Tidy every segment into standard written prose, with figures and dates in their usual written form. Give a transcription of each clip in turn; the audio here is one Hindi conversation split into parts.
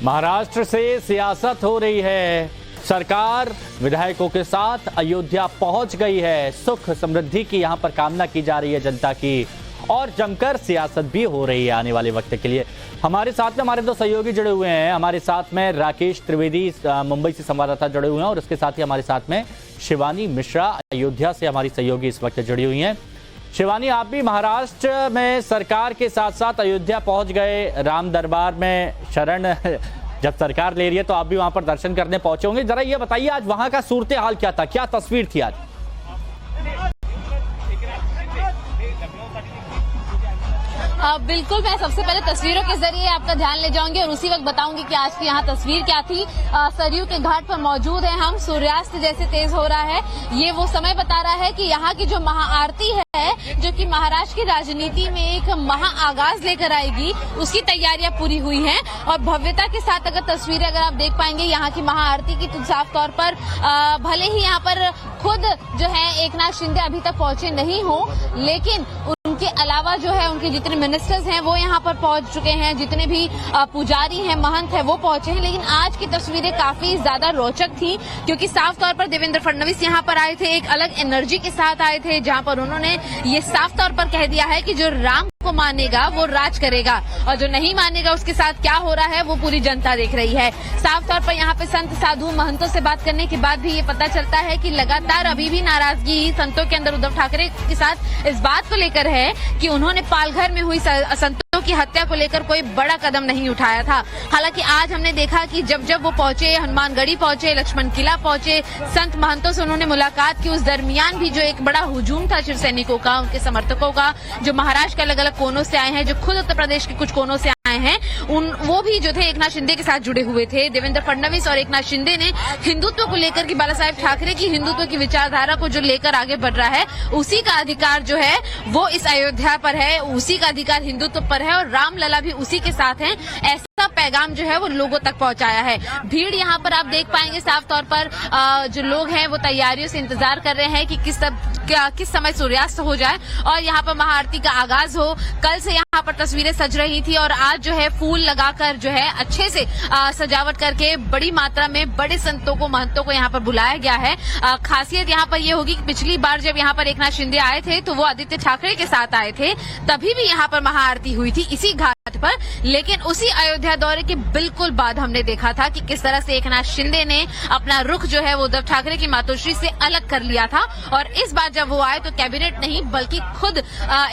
महाराष्ट्र से सियासत हो रही है। सरकार विधायकों के साथ अयोध्या पहुंच गई है। सुख समृद्धि की यहां पर कामना की जा रही है जनता की, और जमकर सियासत भी हो रही है आने वाले वक्त के लिए। हमारे साथ में हमारे दो सहयोगी जुड़े हुए हैं। हमारे साथ में राकेश त्रिवेदी मुंबई से संवाददाता जुड़े हुए हैं, और उसके साथ ही हमारे साथ में शिवानी मिश्रा अयोध्या से हमारी सहयोगी इस वक्त जुड़ी हुई हैं। शिवानी, आप भी महाराष्ट्र में सरकार के साथ साथ अयोध्या पहुंच गए। राम दरबार में शरण जब सरकार ले रही है तो आप भी वहां पर दर्शन करने पहुंचे होंगे। जरा ये बताइए, आज वहां का सूरत हाल क्या था, क्या तस्वीर थी आज? बिल्कुल, मैं सबसे पहले तस्वीरों के जरिए आपका ध्यान ले जाऊंगी और उसी वक्त बताऊंगी कि आज की यहाँ तस्वीर क्या थी। सरयू के घाट पर मौजूद है हम। सूर्यास्त जैसे तेज हो रहा है, ये वो समय बता रहा है कि यहाँ की जो महाआरती है, जो कि महाराष्ट्र की राजनीति में एक महा आगाज लेकर आएगी, उसकी तैयारियां पूरी हुई हैं। और भव्यता के साथ अगर तस्वीरें अगर आप देख पाएंगे यहाँ की महाआरती की, तो साफ तौर पर भले ही यहाँ पर खुद जो है एकनाथ शिंदे अभी तक पहुंचे नहीं हो, लेकिन उनके अलावा जो है उनके जितने मिनिस्टर्स हैं वो यहाँ पर पहुंच चुके हैं, जितने भी पुजारी हैं, महंत हैं, वो पहुंचे हैं। लेकिन आज की तस्वीरें काफी ज्यादा रोचक थी, क्योंकि साफ तौर पर देवेंद्र फडणवीस यहाँ पर आए थे, एक अलग एनर्जी के साथ आए थे, जहाँ पर उन्होंने ये साफ तौर पर कह दिया है कि जो राम को मानेगा वो राज करेगा, और जो नहीं मानेगा उसके साथ क्या हो रहा है वो पूरी जनता देख रही है। साफ तौर पर यहाँ पे संत साधु महंतों से बात करने के बाद भी ये पता चलता है कि लगातार अभी भी नाराजगी संतों के अंदर उद्धव ठाकरे के साथ इस बात को लेकर है कि उन्होंने पालघर में हुई संतों की हत्या को लेकर कोई बड़ा कदम नहीं उठाया था। हालांकि आज हमने देखा कि जब जब वो पहुंचे, हनुमानगढ़ी पहुंचे, लक्ष्मण किला पहुंचे, संत महंतों से उन्होंने मुलाकात की, उस दरमियान भी जो एक बड़ा हुजूम था शिव सैनिकों का, उनके समर्थकों का, जो महाराष्ट्र के अलग अलग कोनों से आए हैं, जो खुद उत्तर प्रदेश के कुछ कोनों से आए हैं, वो भी जो थे एकनाथ शिंदे के साथ जुड़े हुए थे। देवेंद्र फडणवीस और एकनाथ शिंदे ने हिंदुत्व को लेकर की, बाला साहेब ठाकरे की हिंदुत्व की विचारधारा को जो लेकर आगे बढ़ रहा है, उसी का अधिकार जो है वो इस अयोध्या पर है, उसी का अधिकार हिंदुत्व पर है, और रामलला भी उसी के साथ है। ऐसा पैगाम जो है वो लोगों तक पहुंचाया है। भीड़ यहाँ पर आप देख पाएंगे साफ तौर पर जो लोग हैं वो तैयारियों से इंतजार कर रहे हैं कि किस समय सूर्यास्त हो जाए और यहाँ पर महाआरती का आगाज हो। कल से यहाँ पर तस्वीरें सज रही थी, और आज जो है फूल लगाकर जो है अच्छे से सजावट करके बड़ी मात्रा में बड़े संतों को, महंतों को यहाँ पर बुलाया गया है। खासियत यहाँ पर ये होगी कि पिछली बार जब यहाँ पर एकनाथ शिंदे आए थे तो वो आदित्य ठाकरे के साथ आए थे, तभी भी यहाँ पर महाआरती हुई थी इसी घाट पर। लेकिन उसी अयोध्या दौरे के बिल्कुल बाद हमने देखा था कि किस तरह से एकनाथ शिंदे ने अपना रुख जो है वो उद्धव ठाकरे की मातोश्री से अलग कर लिया था, और इस बार जब वो आए तो कैबिनेट नहीं बल्कि खुद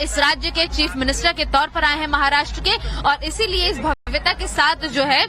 इस राज्य के चीफ मिनिस्टर के तौर पर आए हैं महाराष्ट्र के, और इसीलिए इस भव्यता के साथ जो है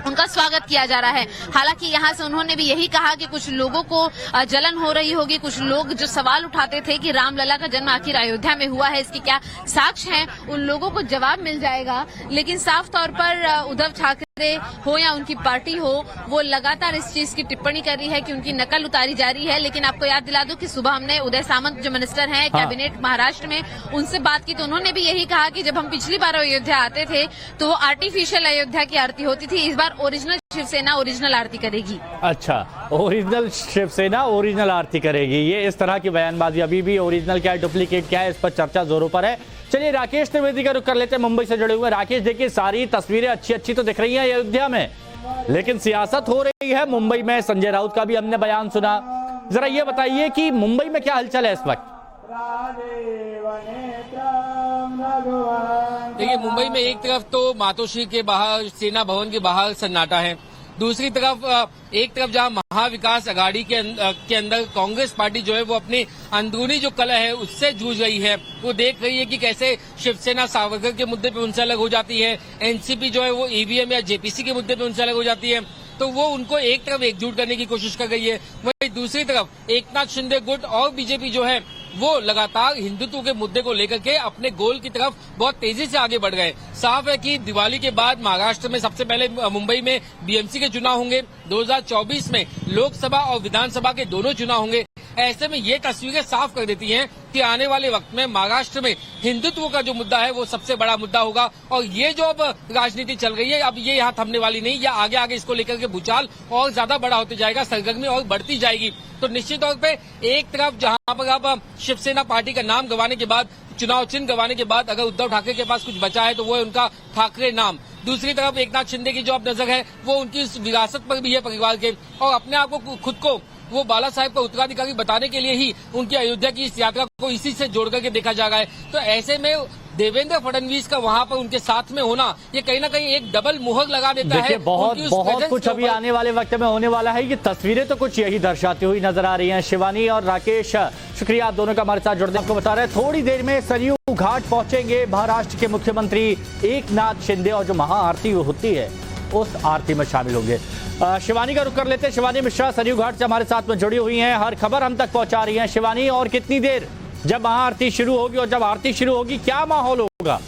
उनका स्वागत किया जा रहा है। हालांकि यहाँ से उन्होंने भी यही कहा कि कुछ लोगों को जलन हो रही होगी, कुछ लोग जो सवाल उठाते थे कि रामलला का जन्म आखिर अयोध्या में हुआ है, इसकी क्या साक्ष्य हैं, उन लोगों को जवाब मिल जाएगा। लेकिन साफ तौर पर उद्धव ठाकरे हो या उनकी पार्टी हो, वो लगातार इस चीज की टिप्पणी कर रही है कि उनकी नकल उतारी जा रही है। लेकिन आपको याद दिला दूं कि सुबह हमने उदय सामंत जो मिनिस्टर हैं कैबिनेट महाराष्ट्र में, उनसे बात की तो उन्होंने भी यही कहा कि जब हम पिछली बार अयोध्या आते थे तो वो आर्टिफिशियल अयोध्या की आरती होती थी, इस बार ओरिजिनल शिवसेना ओरिजिनल आरती करेगी। अच्छा, ओरिजिनल शिवसेना ओरिजिनल आरती करेगी, ये इस तरह की बयानबाजी। अभी भी ओरिजिनल क्या है, डुप्लीकेट क्या है, इस पर चर्चा जोरों पर है। चलिए राकेश त्रिवेदी का रुख कर लेते हैं, मुंबई से जुड़े हुए। राकेश, देखिए सारी तस्वीरें अच्छी तो दिख रही हैं अयोध्या में, लेकिन सियासत हो रही है मुंबई में। संजय राउत का भी हमने बयान सुना। जरा ये बताइए कि मुंबई में क्या हलचल है इस वक्त? देखिए, मुंबई में एक तरफ तो मातोश्री के बाहर, सेना भवन के बाहर सन्नाटा है, दूसरी तरफ एक तरफ जहां महाविकास अघाड़ी के अंदर कांग्रेस पार्टी जो है वो अपनी अंदरूनी जो कलह है उससे जूझ रही है। वो देख रही है कि कैसे शिवसेना सावरकर के मुद्दे पे उनसे अलग हो जाती है, एनसीपी जो है वो ईवीएम या जेपीसी के मुद्दे पे उनसे अलग हो जाती है, तो वो उनको एक तरफ एकजुट करने की कोशिश कर रही है। वहीं दूसरी तरफ एकनाथ शिंदे गुट और बीजेपी जो है वो लगातार हिंदुत्व के मुद्दे को लेकर के अपने गोल की तरफ बहुत तेजी से आगे बढ़ गए। साफ है कि दिवाली के बाद महाराष्ट्र में सबसे पहले मुंबई में बीएमसी के चुनाव होंगे, 2024 में लोकसभा और विधानसभा के दोनों चुनाव होंगे। ऐसे में ये तस्वीरें साफ कर देती हैं कि आने वाले वक्त में महाराष्ट्र में हिंदुत्व का जो मुद्दा है वो सबसे बड़ा मुद्दा होगा, और ये जो अब राजनीति चल रही है अब ये यहाँ थमने वाली नहीं, या आगे आगे इसको लेकर के भूचाल और ज्यादा बड़ा होते जाएगा, सरगर्मी और बढ़ती जाएगी। तो निश्चित तौर पे एक तरफ जहां पर अब शिवसेना पार्टी का नाम गंवाने के बाद, चुनाव चिन्ह गंवाने के बाद अगर उद्धव ठाकरे के पास कुछ बचा है तो वो है उनका ठाकरे नाम। दूसरी तरफ एकनाथ शिंदे की जो अब नजर है वो उनकी इस विरासत पर भी है परिवार के, और अपने आप को खुद को वो बाला साहेब का उत्तराधिकारी बताने के लिए ही उनकी अयोध्या की इस यात्रा को इसी से जोड़ करके देखा जा रहा है। तो ऐसे में देवेंद्र फडणवीस का वहां पर उनके साथ में होना ये कहीं ना कहीं एक डबल मुहर लगा देता है। बहुत कुछ अभी आने वाले वक्त में होने वाला है। ये तस्वीरें तो कुछ यही दर्शाती हुई नजर आ रही हैं। शिवानी और राकेश, शुक्रिया आप दोनों का हमारे साथ जुड़ने आपको बता रहे हैं। थोड़ी देर में सरयू घाट पहुंचेंगे महाराष्ट्र के मुख्यमंत्री एकनाथ शिंदे और जो महाआरती होती है उस आरती में शामिल होंगे। शिवानी का रुख कर लेते हैं। शिवानी मिश्रा सरयू घाट से हमारे साथ में जुड़ी हुई हैं, हर खबर हम तक पहुंचा रही हैं। शिवानी, और कितनी देर जब महाआरती शुरू होगी और जब आरती शुरू होगी क्या माहौल होगा?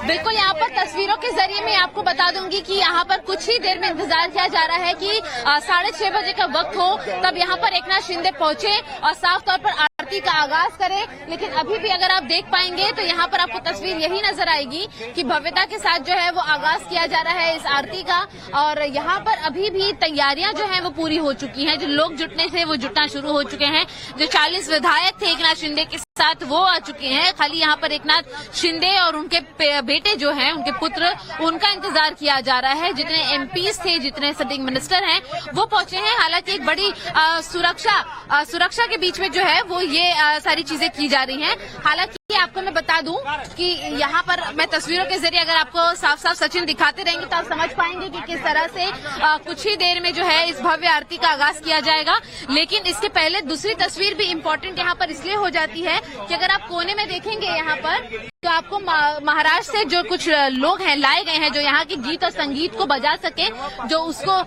बिल्कुल, यहाँ पर तस्वीरों के जरिए मैं आपको बता दूंगी कि यहाँ पर कुछ ही देर में इंतजार किया जा रहा है कि 6:30 बजे का वक्त हो तब यहाँ पर एकनाथ शिंदे पहुंचे और साफ तौर पर आरती का आगाज करें। लेकिन अभी भी अगर आप देख पाएंगे तो यहाँ पर आपको तस्वीर यही नजर आएगी कि भव्यता के साथ जो है वो आगाज किया जा रहा है इस आरती का, और यहाँ पर अभी भी तैयारियां जो है वो पूरी हो चुकी हैं। जो लोग जुटने थे वो जुटना शुरू हो चुके हैं। जो 40 विधायक थे एकनाथ शिंदे के साथ वो आ चुके हैं। खाली यहाँ पर एकनाथ शिंदे और उनके बेटे जो हैं, उनके पुत्र, उनका इंतजार किया जा रहा है। जितने एमपीज थे, जितने सिटिंग मिनिस्टर हैं वो पहुंचे हैं। हालांकि एक बड़ी सुरक्षा के बीच में जो है वो ये सारी चीजें की जा रही हैं। हालांकि आपको मैं बता दूं कि यहाँ पर मैं तस्वीरों के जरिए अगर आपको साफ साफ सचिन दिखाते रहेंगे तो आप समझ पाएंगे कि किस तरह से कुछ ही देर में जो है इस भव्य आरती का आगाज किया जाएगा। लेकिन इसके पहले दूसरी तस्वीर भी इम्पोर्टेंट यहाँ पर इसलिए हो जाती है कि अगर आप कोने में देखेंगे यहाँ पर तो आपको महाराष्ट्र से जो कुछ लोग हैं लाए गए हैं जो यहाँ के गीत और संगीत को बजा सके, जो उसको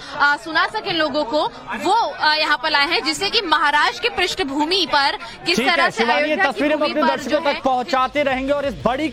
सुना सके लोगों को, वो यहाँ पर लाए हैं, जिससे कि महाराष्ट्र की पृष्ठभूमि पर किस तरह से तस्वीरें अपने दर्शकों तक पहुंचाते रहेंगे और इस बड़ी